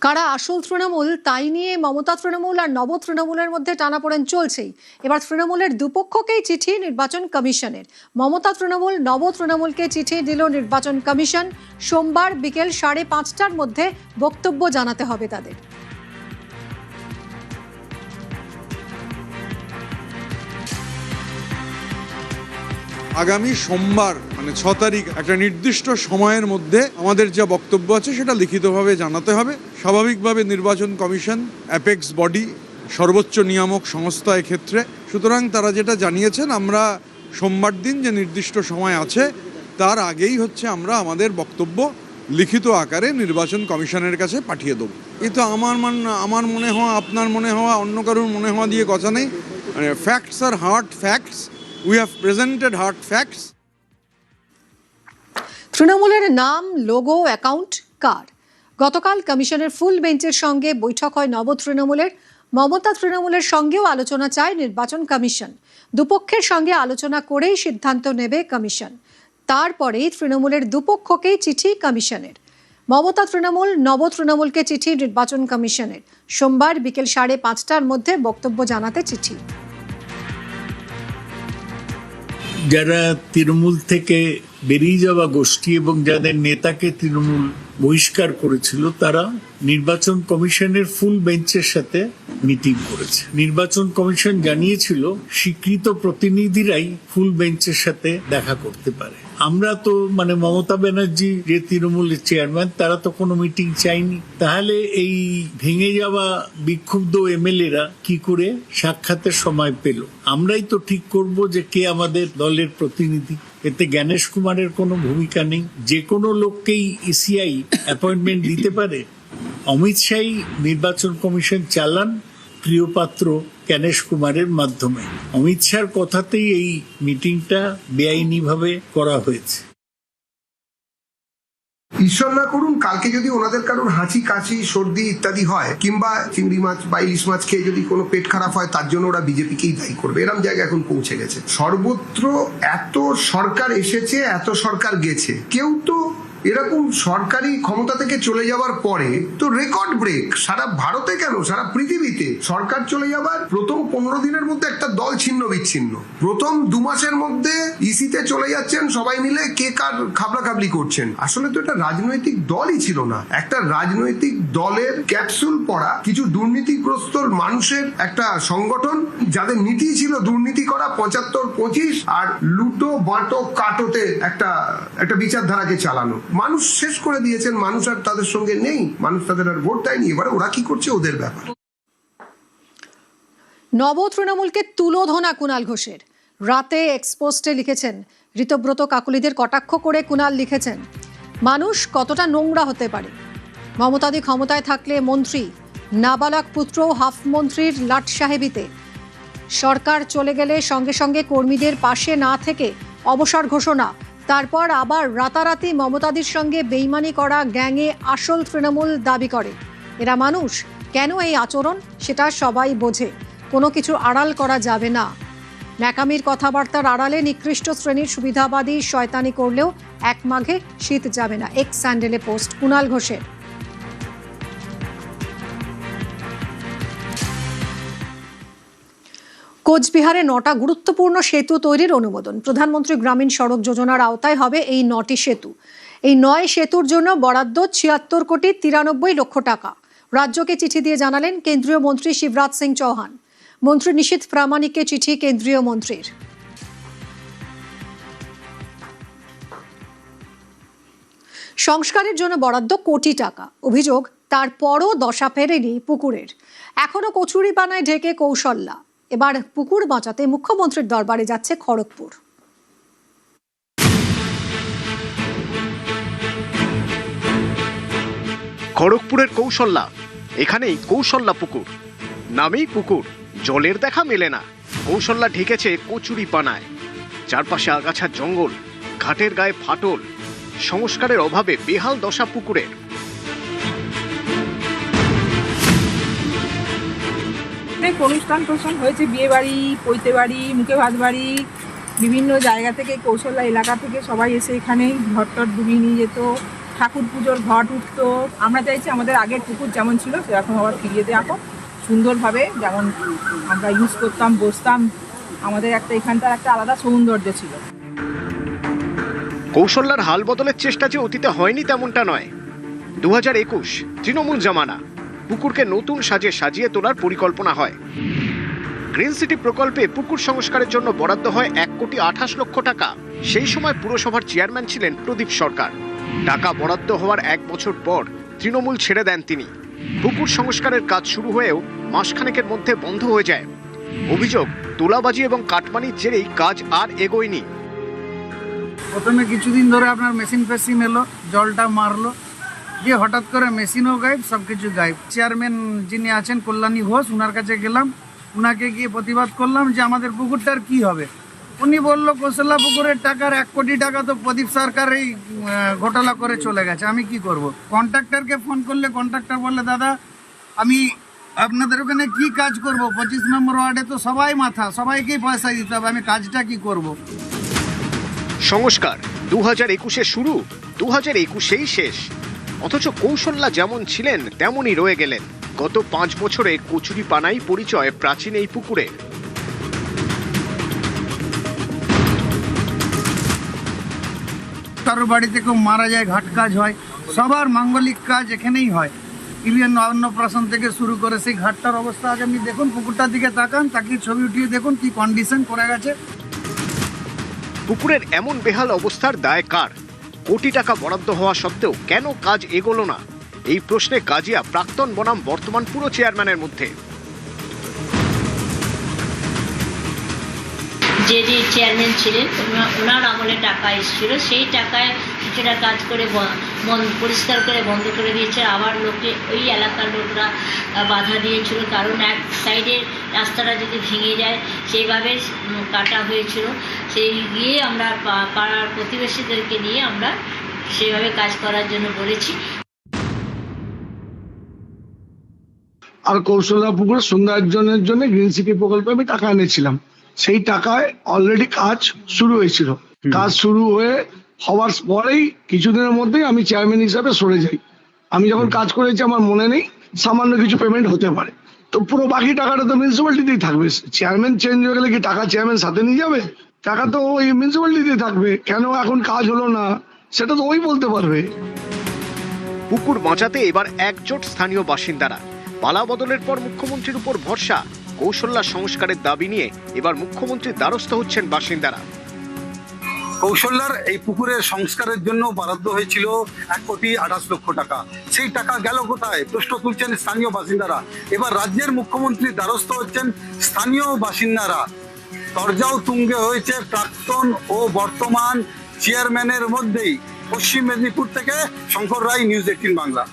কারা আসল তৃণমূল তাই নিয়ে মমতা তৃণমূল আর নব তৃণমূলের মধ্যে টানাপোড়েন চলছেই। এবার তৃণমূলের দুপক্ষকেই চিঠি নির্বাচন কমিশনের। মমতা তৃণমূল নব তৃণমূলকে চিঠি দিল নির্বাচন কমিশন। সোমবার বিকেল 5:30টার মধ্যে বক্তব্য জানাতে হবে তাদের। আগামী সোমবার মানে 6 তারিখ একটা নির্দিষ্ট সময়ের মধ্যে আমাদের যা বক্তব্য আছে সেটা লিখিতভাবে জানাতে হবে। স্বাভাবিকভাবে নির্বাচন কমিশন অ্যাপেক্স বডি, সর্বোচ্চ নিয়ামক সংস্থা এক্ষেত্রে। সুতরাং তারা যেটা জানিয়েছেন, আমরা সোমবার দিন যে নির্দিষ্ট সময় আছে তার আগেই আমরা আমাদের বক্তব্য লিখিত আকারে নির্বাচন কমিশনের কাছে পাঠিয়ে দেবো। এই তো আমার মনে হওয়া, আপনার মনে হওয়া, অন্য কারোর মনে হওয়া দিয়ে কথা নেই। মানে ফ্যাক্টস আর hard facts. We have presented hard facts. তৃণমূলের নাম, লোগো, অ্যাকাউন্ট কার? গতকাল কমিশনের ফুল বেঞ্চের সঙ্গে বৈঠক হয় নব তৃণমূলের। মমতা তৃণমূলের সঙ্গেও আলোচনা চায় নির্বাচন কমিশন। দুপক্ষের সঙ্গে আলোচনা করেই সিদ্ধান্ত নেবে কমিশন। তারপরেই তৃণমূলের দুপক্ষকেই চিঠি কমিশনের। মমতা তৃণমূল নব তৃণমূলকে চিঠি নির্বাচন কমিশনের। সোমবার বিকেল 5:30টার মধ্যে বক্তব্য জানাতে চিঠি। যারা তৃণমূল থেকে বেরিয়ে যাওয়া গোষ্ঠী এবং যাদের নেতাকে তৃণমূল বহিষ্কার করেছিল তারা নির্বাচন কমিশনের ফুল বেঞ্চের সাথে মিটিং করেছে। নির্বাচন কমিশন জানিয়েছিল স্বীকৃত প্রতিনিধিরাই ফুল বেঞ্চের সাথে দেখা করতে পারে। আমরা তো মমতা ব্যানার্জি যে তৃণমূলের চেয়ারম্যান, তারা তো কোনো মিটিং চাইনি। তাহলে এই ভেঙে যাওয়া বিক্ষুব্ধ এমএলএরা কি করে সাক্ষাতের সময় পেল? আমরাই তো ঠিক করব যে কে আমাদের দলের প্রতিনিধি। এতে জ্ঞানেশ কুমারের কোনো ভূমিকা নেই। যে কোনো লোককেই ইসিআই অ্যাপয়েন্টমেন্ট দিতে পারে। অমিত শাহই নির্বাচন কমিশন চালান প্রিয়পাত্র জ্ঞানেশ কুমারের মাধ্যমে। অমিত শাহর কথাতেই এই মিটিংটা বেআইনিভাবে করা হয়েছে। ঈশ্বর না করুন, কালকে যদি ওনাদের কারোর হাঁচি, কাশি, সর্দি ইত্যাদি হয়, কিংবা চিংড়ি মাছ বা ইলিশ মাছ খেয়ে যদি কোনো পেট খারাপ হয়, তার জন্য ওরা বিজেপিকেই দায়ী করবে। এরম জায়গায় এখন পৌঁছে গেছে। সর্বত্র এত সরকার এসেছে, এত সরকার গেছে, কেউ তো এরকম সরকারি ক্ষমতা থেকে চলে যাওয়ার পরে তো রেকর্ড ব্রেক। সারা ভারতে কেন, সারা পৃথিবীতে সরকার চলে যাবার প্রথম 15 দিনের মধ্যে একটা দল ছিন্ন বিচ্ছিন্ন। প্রথম 2 মাসের মধ্যে ইসিতে চলে যাচ্ছেন সবাই মিলে, কে কার খাবলাখাবলি করছেন। আসলে তো এটা রাজনৈতিক দলই ছিল না, একটা রাজনৈতিক দলের ক্যাপসুল পড়া কিছু দুর্নীতিগ্রস্ত মানুষের একটা সংগঠন, যাদের নীতি ছিল দুর্নীতি করা 75-25 আর লুটো বাঁটো কাটোতে একটা বিচারধারাকে চালানো। মানুষ শেষ করে দিয়েছেন, মানুষ আর তাদের সঙ্গে নেই, মানুষ তাদের আর ভোট দেয়নি। এবারে ওরা কি করছে ওদের ব্যাপার। নব তৃণমূলকে তুলোধনা কুণাল ঘোষের। রাতে এক্সপোস্টে লিখেছেন, ঋতব্রত কাকুলিদের কটাক্ষ করে কুণাল লিখেছেন, মানুষ কতটা নোংরা হতে পারে। মমতাদি ক্ষমতায় থাকলে মন্ত্রী, নাবালক পুত্র হাফ মন্ত্রীর লাট সাহেবিতে। সরকার চলে গেলে সঙ্গে সঙ্গে কর্মীদের পাশে না থেকে অবসর ঘোষণা। তারপর আবার রাতারাতি মমতাদির সঙ্গে বেইমানি করা গ্যাংয়ে আসল তৃণমূল দাবি করে। এরা মানুষ, কেন এই আচরণ সেটা সবাই বোঝে, কোনো কিছু আড়াল করা যাবে না। ন্যাকামির কথাবার্তার আড়ালে নিকৃষ্ট শ্রেণীর সুবিধাবাদী শয়তানি করলেও এক মাঘে শীত যাবে না। এক্স স্যান্ডেলে পোস্ট কুণাল ঘোষের। কোচবিহারে 9টা গুরুত্বপূর্ণ সেতু তৈরির অনুমোদন। প্রধানমন্ত্রী গ্রামীণ সড়ক যোজনার আওতায় হবে এই 9টি সেতু। এই 9 সেতুর জন্য বরাদ্দ 76,93,00,000 টাকা। রাজ্যকে চিঠি দিয়ে জানালেন কেন্দ্রীয় মন্ত্রী শিবরাজ সিং চৌহান। মন্ত্রী নিশীথ প্রামাণিককে চিঠি কেন্দ্রীয় মন্ত্রীর। সংস্কারের জন্য বরাদ্দ কোটি টাকা। অভিযোগ, তারপরও দশা ফেরেনি পুকুরের। এখনো কচুরিপানায় ঢেকে কৌশল্যা। এবার পুকুর বাঁচাতে মুখ্যমন্ত্রীর দরবারে যাচ্ছে খড়গপুর। খড়গপুরের কৌশল্যা, এখানেই কৌশল্যা পুকুর। নামেই পুকুর, জলের দেখা মেলে না। কৌশল্যা ঢেকেছে কচুরিপানায়। চারপাশে আগাছার জঙ্গল, ঘাটের গায়ে ফাটল। সংস্কারের অভাবে বেহাল দশা পুকুরের। অনুষ্ঠান হয়েছে, বিয়ে বাড়ি, পৈতে বাড়ি, মুখে ভাত বাড়ি, বিভিন্ন জায়গা থেকে কৌশল্যা এলাকা থেকে সবাই এসে এখানে ঘর টর ডুবিয়ে নিয়ে যেত। ঠাকুর পুজোর ঘট উঠতো। আমরা চাইছি আমাদের আগের পুকুর যেমন ছিল সেরকম আবার ফিরিয়ে দেওয়া হোক, সুন্দরভাবে যেমন আমরা ইউজ করতাম, বসতাম। আমাদের একটা এখানটার একটা আলাদা সৌন্দর্য ছিল। কৌশল্যার হাল বদলের চেষ্টা যে অতীতে হয়নি তেমনটা নয়। 2021 তৃণমূল জামানা, পুকুরকে নতুন সাজে সাজিয়ে তোলার পরিকল্পনা হয়। গ্রিন সিটি প্রকল্পে পুকুর সংস্কারের জন্য বরাদ্দ হয় 1,28,00,000 টাকা। সেই সময় পুরসভার চেয়ারম্যান ছিলেন প্রদীপ সরকার। টাকা বরাদ্দ হওয়ার 1 বছর পর তৃণমূল ছেড়ে দেন তিনি। পুকুর সংস্কারের কাজ শুরু হয়েও মাসখানেকের মধ্যে বন্ধ হয়ে যায়। অভিযোগ, তোলাবাজি এবং কাটমানির জেরেই কাজ আর এগোয়নি। প্রথমে কিছুদিন ধরে আপনার মেশিন এলো, জলটা মারলো, দিয়ে হঠাৎ করে মেশিনও গায়েব, সব কিছু গায়েব। চেয়ারম্যান যিনি আছেন কল্যাণী ঘোষ, ওনার কাছে গেলাম, ওনাকে গিয়ে প্রতিবাদ করলাম যে আমাদের পুকুরটার কি হবে। উনি বললো কৌশল্যা পুকুরের টাকার 1 কোটি টাকা তো প্রদীপ সরকার এই ঘোটালা করে চলে গেছে, আমি কি করব। কন্ট্রাক্টরকে ফোন করলে কন্ট্রাক্টর বললে দাদা আমি আপনাদের ওখানে কি কাজ করব, 25 নম্বর ওয়ার্ডে তো সবাই মাথা, সবাইকেই পয়সা দিতে হবে, আমি কাজটা কি করব। সংস্কার 2021-এ শুরু, 2021-এই শেষ। অথচ কৌশল্যা যেমন ছিলেন তেমনই রয়ে গেলেন। গত 5 বছরে কচুরি পানাই পরিচয় প্রাচীন এই পুকুরের। কারোর বাড়িতে কেউ মারা যায়, ঘাট কাজ হয়, সবার মাঙ্গলিক কাজ এখানেই হয়। ইভেন অন্নপ্রাশন থেকে শুরু করে সেই ঘাটটার অবস্থা আগে আপনি দেখুন, পুকুরটার দিকে তাকান, তাকিয়ে ছবি উঠিয়ে দেখুন কি কন্ডিশন করে গেছে। পুকুরের এমন বেহাল অবস্থার দায় কার? কোটি টাকা বরাদ্দ হওয়া সত্ত্বেও কেন কাজ এগোলো না? এই প্রশ্নে কাজিয়া প্রাক্তন বনাম বর্তমান পুরো চেয়ারম্যানের মধ্যে। যে চেয়ারম্যান ছিলেন ওনার আমলে টাকা এসেছিল, সেই টাকায় কিছুটা কাজ করে পরিষ্কার করে বন্ধ করে দিয়েছে। আবার লোকে ওই এলাকার লোকরা বাধা দিয়েছিল, কারণ এক সাইডের রাস্তাটা যদি ভেঙে যায় সেইভাবে কাটা হয়েছিল। সেই গিয়ে আমরা পাড়ার প্রতিবেশীদেরকে নিয়ে আমরা সেইভাবে কাজ করার জন্য বলেছি। আর কৌশল্যা পুকুরের সৌন্দর্যের জন্য গ্রিন সিটি প্রকল্পে আমি টাকা এনেছিলাম। সেই টাকায় অলরেডি কাজ শুরু হয়েছিল। কাজ শুরু হওয়ার পরেই কিছুদিনের মধ্যেই আমি চেয়ারম্যান হিসাবে সরে যাই। আমি যখন কাজ করেছি আমার মনে নেই, সামান্য কিছু পেমেন্ট হতে পারে, তো পুরো বাকি টাকাটা তো মিউনিসিপ্যালিটিতেই থাকবে। চেয়ারম্যান চেঞ্জ হয়ে গেলে কি টাকা চেয়ারম্যান সাথে নিয়ে যাবে? টাকা তো ওই মিউনিসিপ্যালিটিতেই থাকবে। কেন এখন কাজ হলো না সেটা তো ওই বলতে পারবে। পুকুর বাঁচাতে এবার একজোট স্থানীয় বাসিন্দারা। পালা বদলের পর মুখ্যমন্ত্রীর উপর ভরসা। কৌশল্যা সংস্কারের দাবি নিয়ে এবার মুখ্যমন্ত্রীর দ্বারস্থ হচ্ছেন বাসিন্দারা। কৌশল্যার এই পুকুরের সংস্কারের জন্য বরাদ্দ হয়েছিল 1,28,00,000 টাকা। সেই টাকা গেল কোথায়? প্রশ্ন তুলছেন স্থানীয় বাসিন্দারা। এবার রাজ্যের মুখ্যমন্ত্রীর দ্বারস্থ হচ্ছেন স্থানীয় বাসিন্দারা। দরজাও তুঙ্গে হয়েছে প্রাক্তন ও বর্তমান চেয়ারম্যানের মধ্যেই। পশ্চিম মেদিনীপুর থেকে শঙ্কর রায়, নিউজ 18 বাংলা।